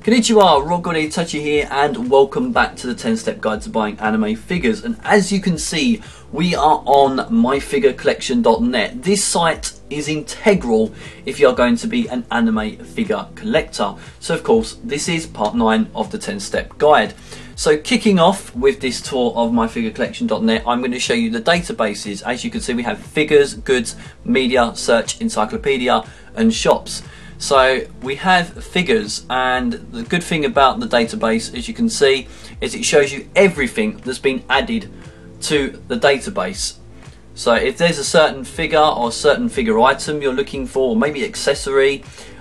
Konnichiwa, Rogori Tachi here, and welcome back to the 10-step guide to buying anime figures. And as you can see, we are on myfigurecollection.net. This site is integral if you are going to be an anime figure collector. So of course, this is part 9 of the 10-step guide. So kicking off with this tour of myfigurecollection.net, I'm going to show you the databases. As you can see, we have figures, goods, media, search, encyclopedia, and shops. So we have figures, and the good thing about the database, as you can see, is it shows you everything that's been added to the database. So if there's a certain figure or certain figure item you're looking for, or maybe accessory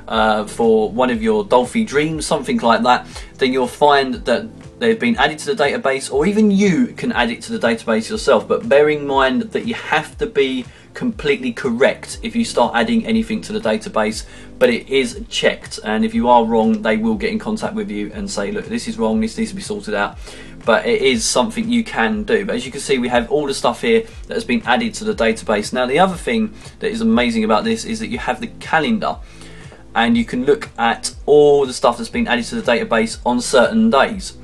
for one of your Dolphy dreams, something like that, then you'll find that they've been added to the database, or even you can add it to the database yourself. But bear in mind that you have to be completely correct if you start adding anything to the database, but it is checked, and if you are wrong, they will get in contact with you and say, look, this is wrong, this needs to be sorted out. But it is something you can do. But as you can see, we have all the stuff here that has been added to the database. Now the other thing that is amazing about this is that you have the calendar, and you can look at all the stuff that's been added to the database on certain days.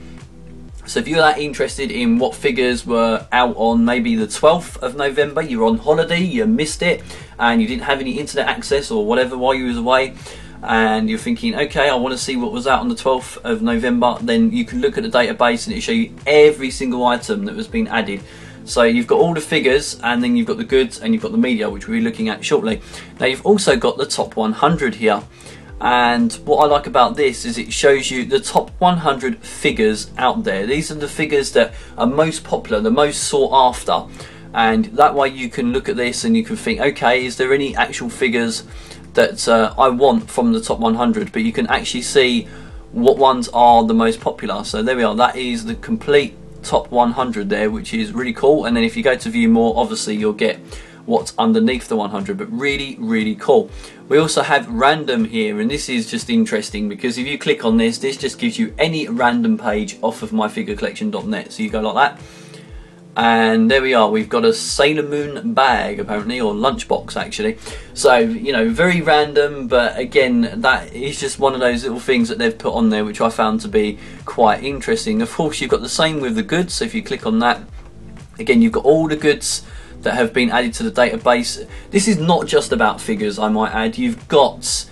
So if you're that interested in what figures were out on maybe the 12th of November, you're on holiday, you missed it, and you didn't have any internet access or whatever while you was away, and you're thinking, okay, I want to see what was out on the 12th of November, then you can look at the database and it'll show you every single item that was being added. So you've got all the figures, and then you've got the goods, and you've got the media, which we'll be looking at shortly. Now you've also got the top 100 here. And what I like about this is it shows you the top 100 figures out there. These are the figures that are most popular, the most sought after. And that way you can look at this and you can think, okay, is there any actual figures that I want from the top 100? But you can actually see what ones are the most popular. So there we are, that is the complete top 100 there, which is really cool. And then if you go to view more, obviously you'll get what's underneath the 100, but really cool. We also have random here, and this is just interesting because if you click on this, this just gives you any random page off of myfigurecollection.net. So you go like that, and there we are, we've got a Sailor Moon bag apparently, or lunchbox actually. So, you know, very random, but again, that is just one of those little things that they've put on there which I found to be quite interesting. Of course, you've got the same with the goods, so if you click on that, again, you've got all the goods that have been added to the database. This is not just about figures, I might add. You've got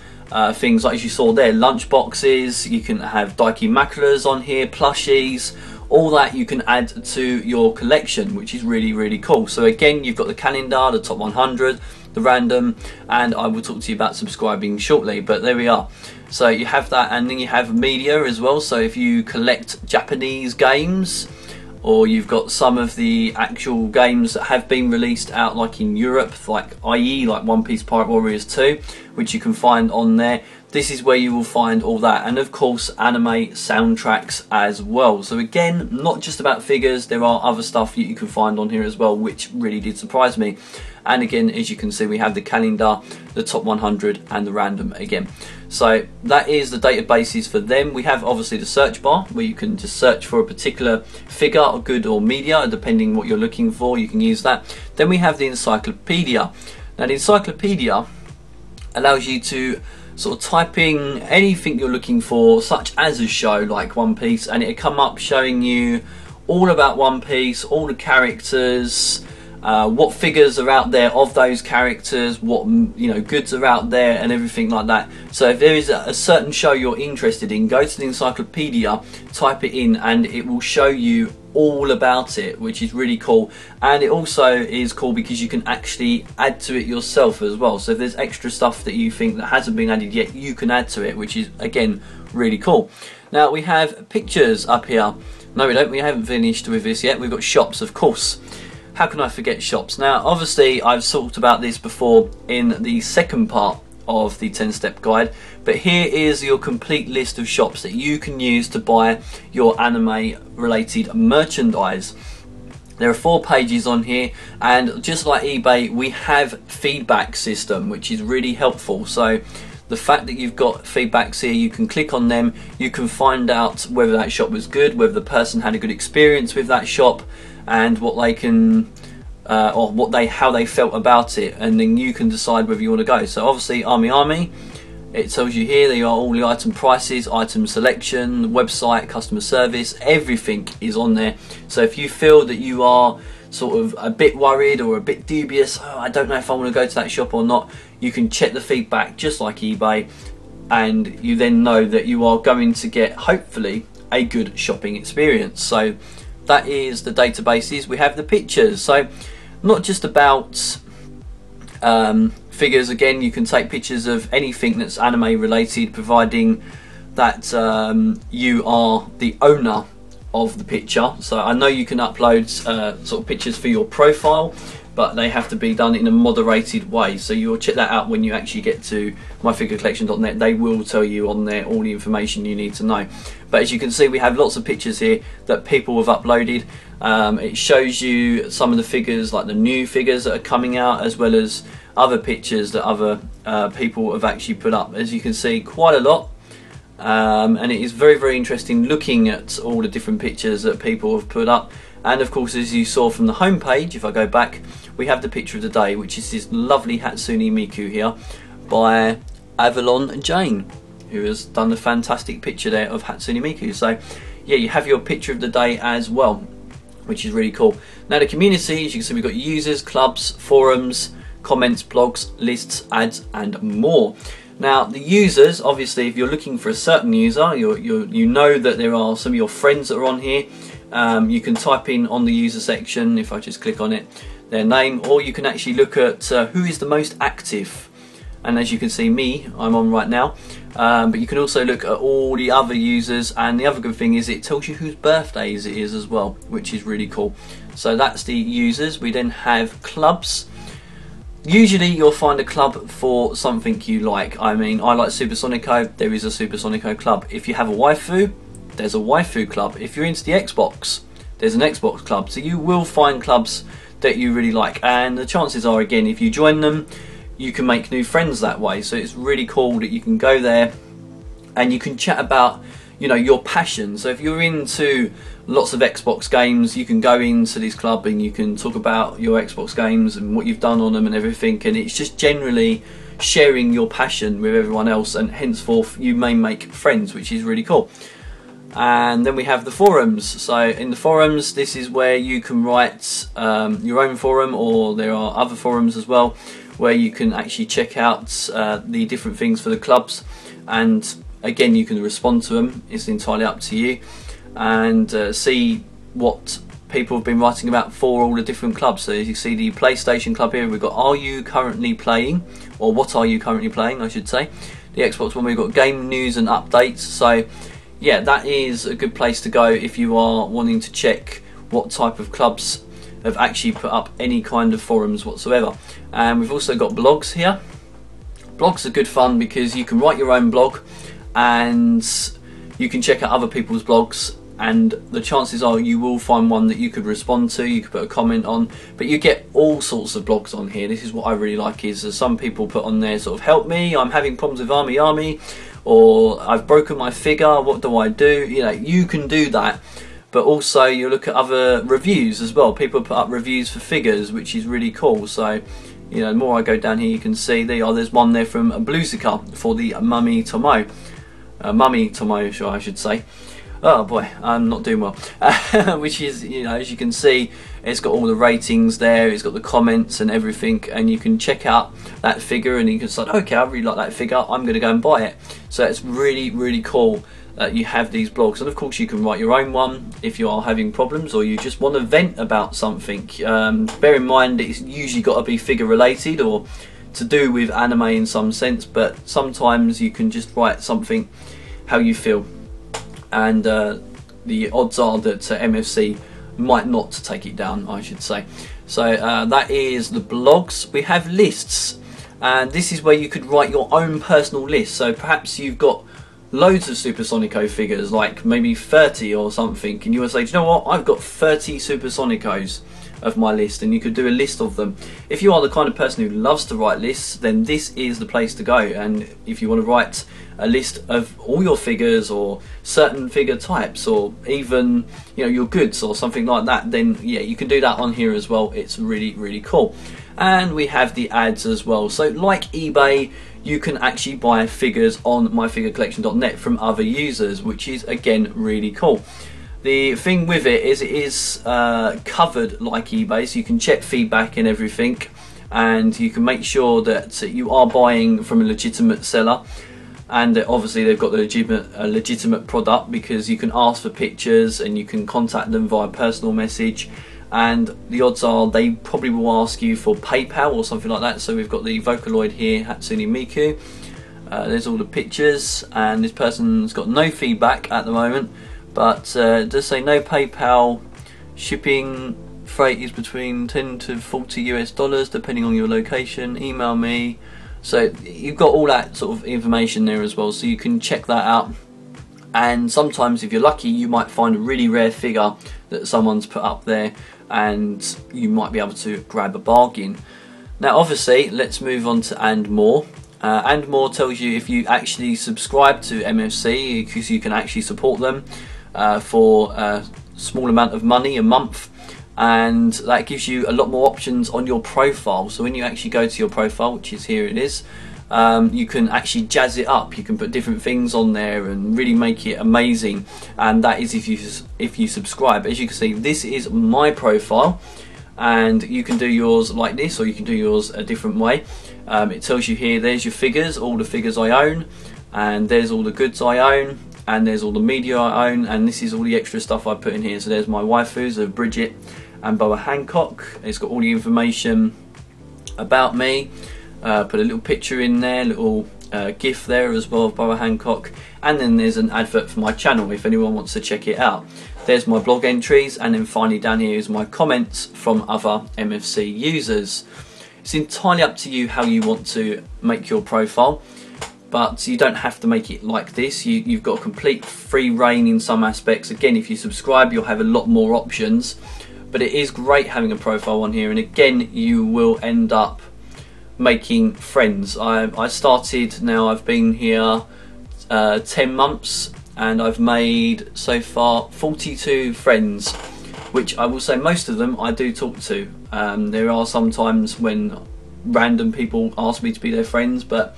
things like, as you saw there, lunch boxes, you can have Daikimakuras on here, plushies, all that you can add to your collection, which is really cool. So again, you've got the calendar, the top 100, the random, and I will talk to you about subscribing shortly, but there we are. So you have that, and then you have media as well. So if you collect Japanese games, or you've got some of the actual games that have been released out like in Europe, like i.e. like One Piece Pirate Warriors 2, which you can find on there. This is where you will find all that, and of course anime soundtracks as well. So again, not just about figures, there are other stuff that you can find on here as well, which really did surprise me. And again, as you can see, we have the calendar, the top 100, and the random again. So that is the databases for them. We have obviously the search bar, where you can just search for a particular figure, or good, or media, depending what you're looking for, you can use that. Then we have the encyclopedia. Now the encyclopedia allows you to sort of type in anything you're looking for, such as a show like One Piece, and it'll come up showing you all about One Piece, all the characters, what figures are out there of those characters, what, you know, goods are out there, and everything like that. So if there is a certain show you're interested in, go to the encyclopedia, type it in, and it will show you all about it, which is really cool. And it also is cool because you can actually add to it yourself as well. So if there's extra stuff that you think that hasn't been added yet, you can add to it, which is again really cool. Now we have pictures up here. No, we don't, we haven't finished with this yet. We've got shops, of course. How can I forget shops? Now obviously I've talked about this before in the second part of the 10-step guide, but here is your complete list of shops that you can use to buy your anime related merchandise. There are 4 pages on here, and just like eBay, we have feedback system, which is really helpful. So the fact that you've got feedbacks here, you can click on them, you can find out whether that shop was good, whether the person had a good experience with that shop, and what they can or how they felt about it, and then you can decide whether you want to go. So obviously Army It tells you here they are all the item prices, item selection, website, customer service, everything is on there. So if you feel that you are sort of a bit worried or a bit dubious, oh, I don't know if I want to go to that shop or not, you can check the feedback just like eBay, and you then know that you are going to get hopefully a good shopping experience. So that is the databases. We have the pictures, so not just about figures. Again, you can take pictures of anything that's anime related, providing that you are the owner of the picture. So I know you can upload sort of pictures for your profile, but they have to be done in a moderated way. So you'll check that out when you actually get to myfigurecollection.net. They will tell you on there all the information you need to know. But as you can see, we have lots of pictures here that people have uploaded. It shows you some of the figures, like the new figures that are coming out, as well as other pictures that other people have actually put up. As you can see, quite a lot. And it is very, very interesting looking at all the different pictures that people have put up. And of course, as you saw from the home page, if I go back, we have the picture of the day, which is this lovely Hatsune Miku here by Avalon Jane, who has done a fantastic picture there of Hatsune Miku. So yeah, you have your picture of the day as well, which is really cool. Now the community, as you can see, we've got users, clubs, forums, comments, blogs, lists, ads, and more. Now the users, obviously, if you're looking for a certain user, you know that there are some of your friends that are on here. You can type in on the user section, if I just click on it, their name, or you can actually look at who is the most active. And as you can see, me, I'm on right now. But you can also look at all the other users, and the other good thing is it tells you whose birthdays it is as well, which is really cool. So that's the users. We then have clubs. Usually you'll find a club for something you like. I mean, I like Supersonico, there is a Supersonico club. If you have a waifu, there's a waifu club. If you're into the Xbox, there's an Xbox club. So you will find clubs that you really like, and the chances are, again, if you join them, you can make new friends that way. So it's really cool that you can go there and you can chat about, you know, your passion. So if you're into lots of Xbox games, you can go into this club and you can talk about your Xbox games and what you've done on them and everything, and it's just generally sharing your passion with everyone else, and henceforth you may make friends, which is really cool. And then we have the forums. So in the forums, this is where you can write your own forum, or there are other forums as well where you can actually check out the different things for the clubs, and again you can respond to them. It's entirely up to you, and see what people have been writing about for all the different clubs. So as you see the PlayStation club here, we've got are you currently playing, or what are you currently playing I should say. The Xbox one, we've got game news and updates. So yeah, that is a good place to go if you are wanting to check what type of clubs have actually put up any kind of forums whatsoever. And we've also got blogs here. Blogs are good fun because you can write your own blog and you can check out other people's blogs, and the chances are you will find one that you could respond to, you could put a comment on, but you get all sorts of blogs on here. This is what I really like, is some people put on there sort of, help me, I'm having problems with Army, or I've broken my figure, what do I do? You know, you can do that. But also you look at other reviews as well. People put up reviews for figures, which is really cool. So, you know, the more I go down here, you can see there's one there from Bluesica for the Mummy Tomo. Mummy Tomo, I should say. Oh boy, I'm not doing well. Which is, you know, as you can see, it's got all the ratings there, it's got the comments and everything, and you can check out that figure and you can say, okay, I really like that figure, I'm going to go and buy it. So it's really, really cool that you have these blogs. And of course you can write your own one if you are having problems, or you just want to vent about something. Bear in mind it's usually got to be figure related or to do with anime in some sense, but sometimes you can just write something how you feel, and the odds are that MFC might not take it down, I should say. So that is the blogs. We have lists, and this is where you could write your own personal list. So perhaps you've got loads of Supersonico figures, like maybe 30 or something, and you would say, do you know what, I've got 30 Supersonicos of my list, and you could do a list of them. If you are the kind of person who loves to write lists, then this is the place to go. And if you want to write a list of all your figures or certain figure types, or even, you know, your goods or something like that, then yeah, you can do that on here as well. It's really, really cool. And we have the ads as well. So like eBay, you can actually buy figures on myfigurecollection.net from other users, which is again really cool. The thing with it is covered like eBay, so you can check feedback and everything, and you can make sure that you are buying from a legitimate seller, and that obviously they've got a legitimate product, because you can ask for pictures and you can contact them via personal message, and the odds are they probably will ask you for PayPal or something like that. So we've got the Vocaloid here, Hatsune Miku. There's all the pictures, and this person's got no feedback at the moment, but it does say no PayPal, shipping freight is between 10 to 40 US dollars depending on your location, email me. So you've got all that sort of information there as well, so you can check that out. And sometimes if you're lucky, you might find a really rare figure that someone's put up there, and you might be able to grab a bargain. Now obviously, let's move on to And More. And More tells you if you actually subscribe to MFC, because you can actually support them for a small amount of money a month, and that gives you a lot more options on your profile. So when you actually go to your profile, which is here it is, you can actually jazz it up. You can put different things on there and really make it amazing, and that is if you subscribe. As you can see, this is my profile, and you can do yours like this, or you can do yours a different way. It tells you here, there's your figures, all the figures I own, and there's all the goods I own, and there's all the media I own, and this is all the extra stuff I put in here. So there's my waifus of Bridget and Boa Hancock. It's got all the information about me. Put a little picture in there, little GIF there as well of Boa Hancock, and then there's an advert for my channel if anyone wants to check it out. There's my blog entries, and then finally down here is my comments from other MFC users. It's entirely up to you how you want to make your profile, but you don't have to make it like this. You've got complete free reign in some aspects. Again, if you subscribe, you'll have a lot more options, but it is great having a profile on here, and again, you will end up making friends. I started, now I've been here 10 months, and I've made so far 42 friends, which I will say most of them I do talk to. There are some times when random people ask me to be their friends, but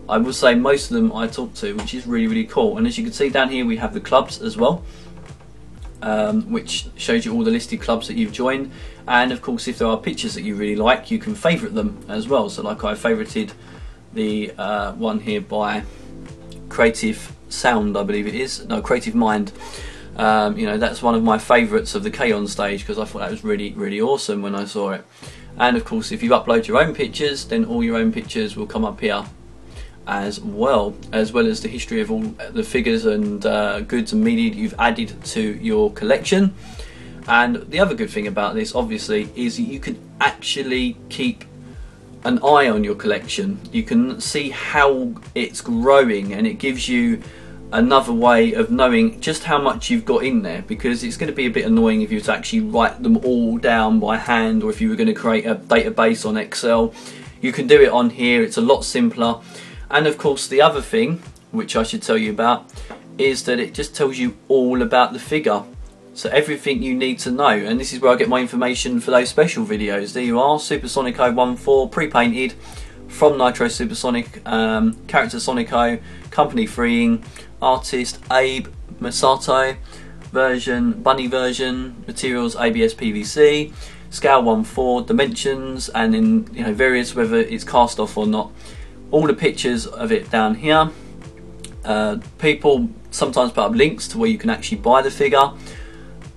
I will say most of them I talk to, which is really, really cool. And as you can see down here, we have the clubs as well, which shows you all the listed clubs that you've joined. And of course, if there are pictures that you really like, you can favourite them as well. So like I favourited the one here by Creative Sound, I believe it is, no, Creative Mind. You know, that's one of my favourites of the K-On! Stage, because I thought that was really, really awesome when I saw it. And of course, if you upload your own pictures, then all your own pictures will come up here as well as the history of all the figures and goods and media that you've added to your collection. And the other good thing about this, obviously, is that you can actually keep an eye on your collection. You can see how it's growing, and it gives you another way of knowing just how much you've got in there, because it's going to be a bit annoying if you were to actually write them all down by hand, or if you were going to create a database on Excel. You can do it on here. It's a lot simpler. And of course, the other thing which I should tell you about is that it just tells you all about the figure, so everything you need to know. And this is where I get my information for those special videos. There you are, Supersonico 1.4 pre-painted from Nitro Supersonic, character Sonico, company freeing, artist Abe Masato, version Bunny version, materials ABS PVC, scale 1.4, dimensions, and then, you know, various, whether it's cast off or not. All the pictures of it down here. People sometimes put up links to where you can actually buy the figure,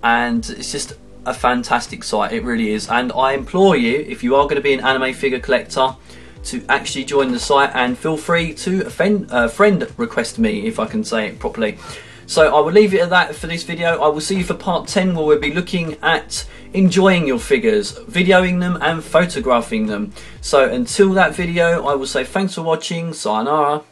and it's just a fantastic site, it really is. And I implore you, if you are going to be an anime figure collector, to actually join the site, and feel free to friend request me, if I can say it properly. So I will leave it at that for this video. I will see you for part 10, where we'll be looking at enjoying your figures, videoing them and photographing them. So until that video, I will say thanks for watching, sayonara.